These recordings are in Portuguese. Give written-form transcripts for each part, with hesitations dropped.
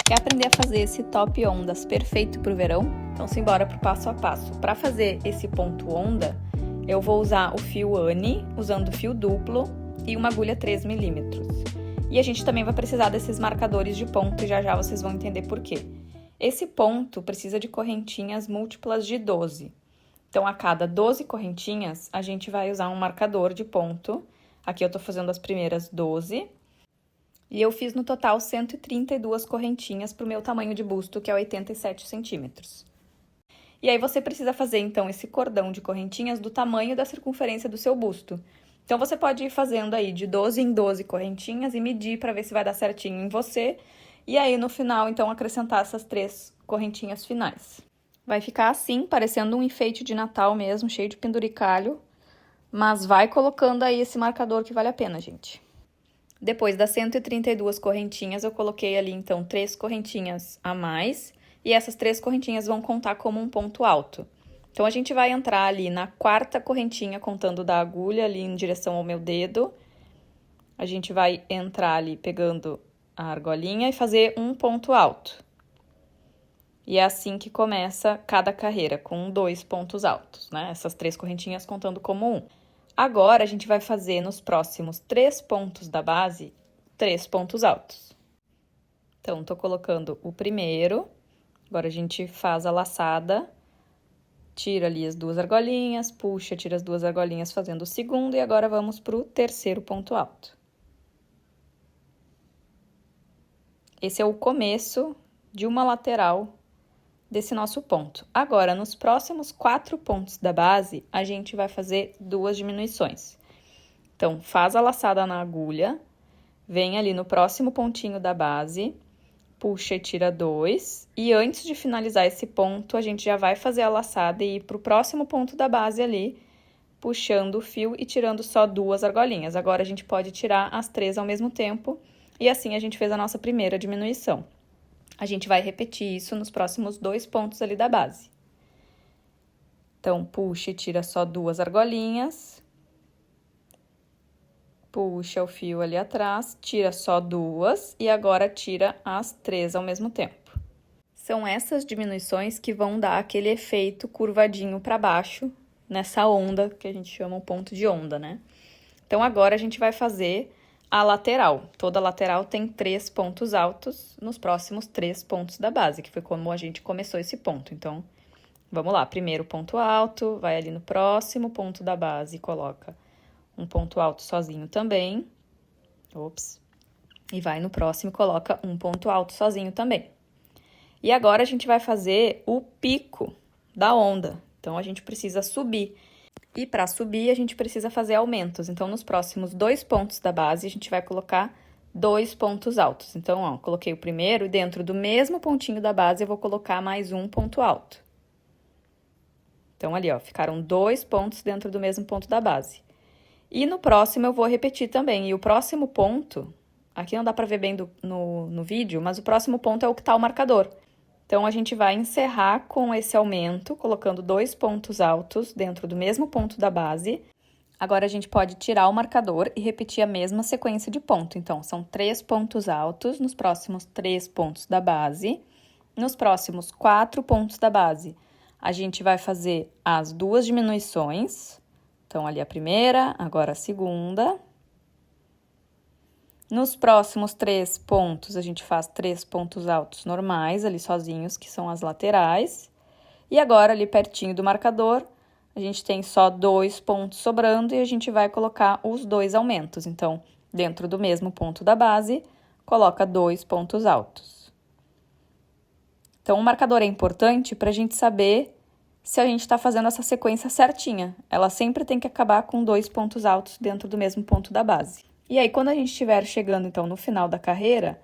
Quer aprender a fazer esse top ondas perfeito para o verão? Então simbora pro passo a passo. Para fazer esse ponto onda, eu vou usar o fio Anne, usando fio duplo e uma agulha 3mm. E a gente também vai precisar desses marcadores de ponto e já já vocês vão entender por quê. Esse ponto precisa de correntinhas múltiplas de 12. Então, a cada 12 correntinhas, a gente vai usar um marcador de ponto. Aqui eu tô fazendo as primeiras 12. E eu fiz no total 132 correntinhas para o meu tamanho de busto, que é 87 centímetros. E aí você precisa fazer, então, esse cordão de correntinhas do tamanho da circunferência do seu busto. Então, você pode ir fazendo aí de 12 em 12 correntinhas e medir para ver se vai dar certinho em você. E aí, no final, então, acrescentar essas 3 correntinhas finais. Vai ficar assim, parecendo um enfeite de Natal mesmo, cheio de penduricalho. Mas vai colocando aí esse marcador que vale a pena, gente. Depois das 132 correntinhas, eu coloquei ali, então, 3 correntinhas a mais. E essas 3 correntinhas vão contar como um ponto alto. Então, a gente vai entrar ali na 4ª correntinha, contando da agulha ali em direção ao meu dedo. A gente vai entrar ali pegando a argolinha e fazer um ponto alto. E é assim que começa cada carreira, com 2 pontos altos, né? Essas 3 correntinhas contando como um. Agora, a gente vai fazer nos próximos 3 pontos da base, 3 pontos altos. Então, tô colocando o primeiro, agora a gente faz a laçada, tira ali as 2 argolinhas, puxa, tira as 2 argolinhas fazendo o segundo, e agora vamos pro terceiro ponto alto. Esse é o começo de uma lateral desse nosso ponto. Agora, nos próximos 4 pontos da base, a gente vai fazer 2 diminuições. Então, faz a laçada na agulha, vem ali no próximo pontinho da base, puxa e tira 2. E antes de finalizar esse ponto, a gente já vai fazer a laçada e ir pro próximo ponto da base ali, puxando o fio e tirando só 2 argolinhas. Agora, a gente pode tirar as 3 ao mesmo tempo, e assim a gente fez a nossa primeira diminuição. A gente vai repetir isso nos próximos 2 pontos ali da base. Então, puxa e tira só 2 argolinhas. Puxa o fio ali atrás, tira só 2 e agora tira as 3 ao mesmo tempo. São essas diminuições que vão dar aquele efeito curvadinho para baixo, nessa onda que a gente chama o ponto de onda, né? Então, agora a gente vai fazer a lateral. Toda lateral tem 3 pontos altos nos próximos 3 pontos da base, que foi como a gente começou esse ponto. Então, vamos lá. Primeiro ponto alto, vai ali no próximo ponto da base e coloca um ponto alto sozinho também. Ops. E vai no próximo e coloca um ponto alto sozinho também. E agora a gente vai fazer o pico da onda. Então, a gente precisa subir. E para subir, a gente precisa fazer aumentos. Então, nos próximos 2 pontos da base, a gente vai colocar 2 pontos altos. Então, ó, coloquei o primeiro e dentro do mesmo pontinho da base, eu vou colocar mais um ponto alto. Então, ali, ó, ficaram 2 pontos dentro do mesmo ponto da base. E no próximo, eu vou repetir também. E o próximo ponto, aqui não dá para ver bem no vídeo, mas o próximo ponto é o que tá o marcador. Então, a gente vai encerrar com esse aumento, colocando 2 pontos altos dentro do mesmo ponto da base. Agora, a gente pode tirar o marcador e repetir a mesma sequência de ponto. Então, são 3 pontos altos nos próximos 3 pontos da base. Nos próximos 4 pontos da base, a gente vai fazer as 2 diminuições. Então, ali a primeira, agora a segunda. Nos próximos 3 pontos, a gente faz 3 pontos altos normais, ali sozinhos, que são as laterais. E agora, ali pertinho do marcador, a gente tem só 2 pontos sobrando e a gente vai colocar os 2 aumentos. Então, dentro do mesmo ponto da base, coloca 2 pontos altos. Então, o marcador é importante para a gente saber se a gente está fazendo essa sequência certinha. Ela sempre tem que acabar com 2 pontos altos dentro do mesmo ponto da base. E aí, quando a gente estiver chegando, então, no final da carreira,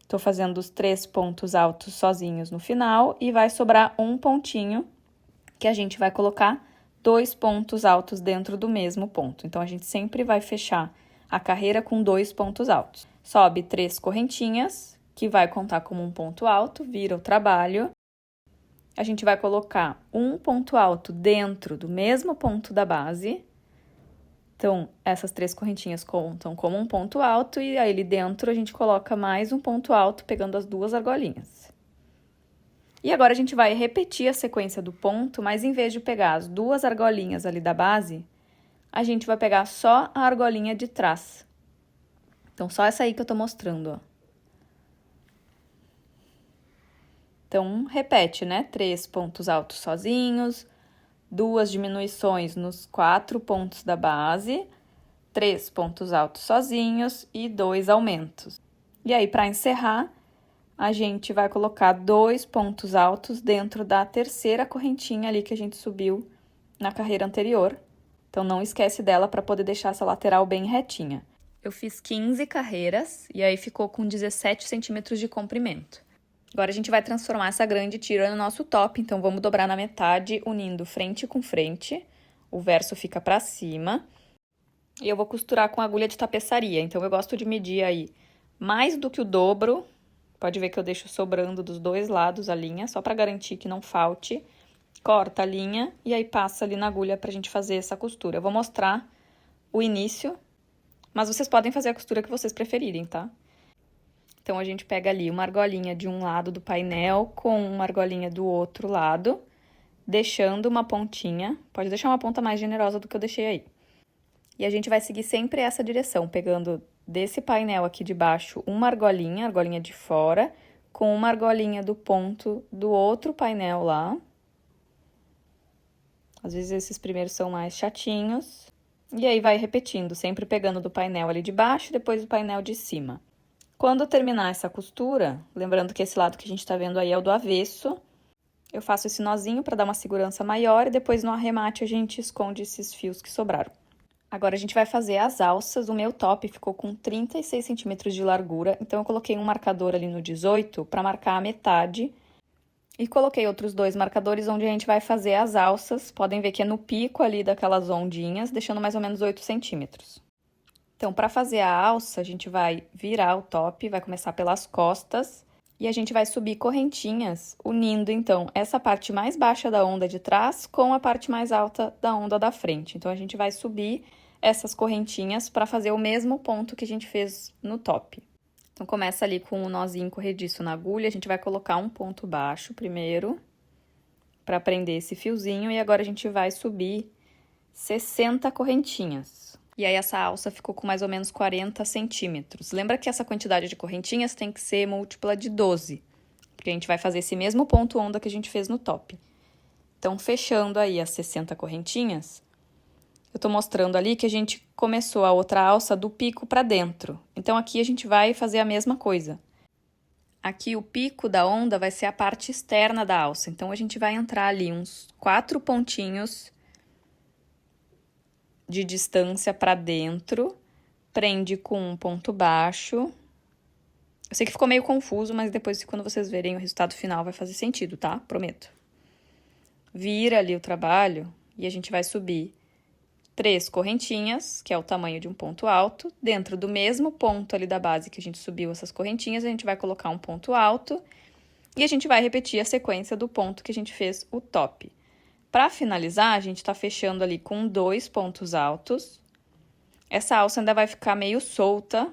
tô fazendo os 3 pontos altos sozinhos no final e vai sobrar um pontinho que a gente vai colocar 2 pontos altos dentro do mesmo ponto. Então, a gente sempre vai fechar a carreira com 2 pontos altos. Sobe 3 correntinhas, que vai contar como um ponto alto, vira o trabalho. A gente vai colocar um ponto alto dentro do mesmo ponto da base. Então, essas 3 correntinhas contam como um ponto alto e aí ali dentro a gente coloca mais um ponto alto pegando as 2 argolinhas. E agora a gente vai repetir a sequência do ponto, mas em vez de pegar as 2 argolinhas ali da base, a gente vai pegar só a argolinha de trás. Então, só essa aí que eu tô mostrando, ó. Então, repete, né? 3 pontos altos sozinhos, 2 diminuições nos 4 pontos da base, 3 pontos altos sozinhos e 2 aumentos. E aí, para encerrar, a gente vai colocar 2 pontos altos dentro da terceira correntinha ali que a gente subiu na carreira anterior. Então, não esquece dela para poder deixar essa lateral bem retinha. Eu fiz 15 carreiras e aí ficou com 17 centímetros de comprimento. Agora, a gente vai transformar essa grande tira no nosso top, então vamos dobrar na metade, unindo frente com frente. O verso fica pra cima. E eu vou costurar com agulha de tapeçaria, então eu gosto de medir aí mais do que o dobro. Pode ver que eu deixo sobrando dos 2 lados a linha, só pra garantir que não falte. Corta a linha e aí passa ali na agulha pra gente fazer essa costura. Eu vou mostrar o início, mas vocês podem fazer a costura que vocês preferirem, tá? Então, a gente pega ali uma argolinha de um lado do painel com uma argolinha do outro lado, deixando uma pontinha. Pode deixar uma ponta mais generosa do que eu deixei aí. E a gente vai seguir sempre essa direção, pegando desse painel aqui de baixo uma argolinha de fora, com uma argolinha do ponto do outro painel lá. Às vezes esses primeiros são mais chatinhos. E aí vai repetindo, sempre pegando do painel ali de baixo e depois do painel de cima. Quando terminar essa costura, lembrando que esse lado que a gente tá vendo aí é o do avesso, eu faço esse nozinho para dar uma segurança maior e depois no arremate a gente esconde esses fios que sobraram. Agora a gente vai fazer as alças. O meu top ficou com 36 centímetros de largura, então eu coloquei um marcador ali no 18 para marcar a metade e coloquei outros 2 marcadores onde a gente vai fazer as alças. Podem ver que é no pico ali daquelas ondinhas, deixando mais ou menos 8 centímetros. Então, para fazer a alça, a gente vai virar o top, vai começar pelas costas e a gente vai subir correntinhas, unindo, então, essa parte mais baixa da onda de trás com a parte mais alta da onda da frente. Então, a gente vai subir essas correntinhas para fazer o mesmo ponto que a gente fez no top. Então, começa ali com um nozinho corrediço na agulha, a gente vai colocar um ponto baixo primeiro, para prender esse fiozinho, e agora a gente vai subir 60 correntinhas. E aí, essa alça ficou com mais ou menos 40 centímetros. Lembra que essa quantidade de correntinhas tem que ser múltipla de 12, porque a gente vai fazer esse mesmo ponto onda que a gente fez no top. Então, fechando aí as 60 correntinhas, eu tô mostrando ali que a gente começou a outra alça do pico para dentro. Então, aqui a gente vai fazer a mesma coisa. Aqui, o pico da onda vai ser a parte externa da alça. Então, a gente vai entrar ali uns 4 pontinhos de distância para dentro, prende com um ponto baixo. Eu sei que ficou meio confuso, mas depois, quando vocês verem o resultado final, vai fazer sentido, tá? Prometo. Vira ali o trabalho e a gente vai subir 3 correntinhas, que é o tamanho de um ponto alto. Dentro do mesmo ponto ali da base que a gente subiu essas correntinhas, a gente vai colocar um ponto alto e a gente vai repetir a sequência do ponto que a gente fez o top. Para finalizar, a gente tá fechando ali com 2 pontos altos. Essa alça ainda vai ficar meio solta,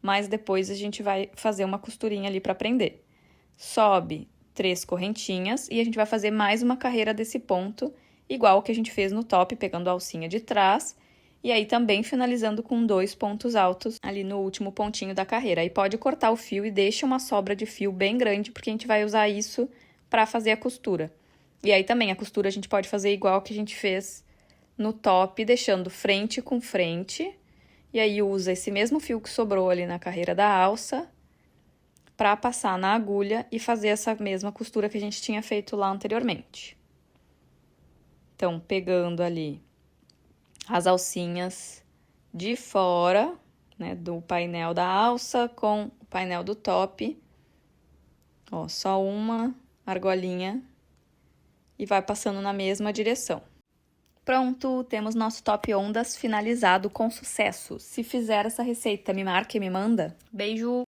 mas depois a gente vai fazer uma costurinha ali para prender. Sobe 3 correntinhas e a gente vai fazer mais uma carreira desse ponto, igual que a gente fez no top, pegando a alcinha de trás. E aí também finalizando com 2 pontos altos ali no último pontinho da carreira. Aí pode cortar o fio e deixa uma sobra de fio bem grande, porque a gente vai usar isso para fazer a costura. E aí também a costura a gente pode fazer igual que a gente fez no top, deixando frente com frente. E aí usa esse mesmo fio que sobrou ali na carreira da alça para passar na agulha e fazer essa mesma costura que a gente tinha feito lá anteriormente. Então, pegando ali as alcinhas de fora, né, do painel da alça com o painel do top. Ó, só uma argolinha e vai passando na mesma direção. Pronto, temos nosso top ondas finalizado com sucesso. Se fizer essa receita, me marca e me manda. Beijo!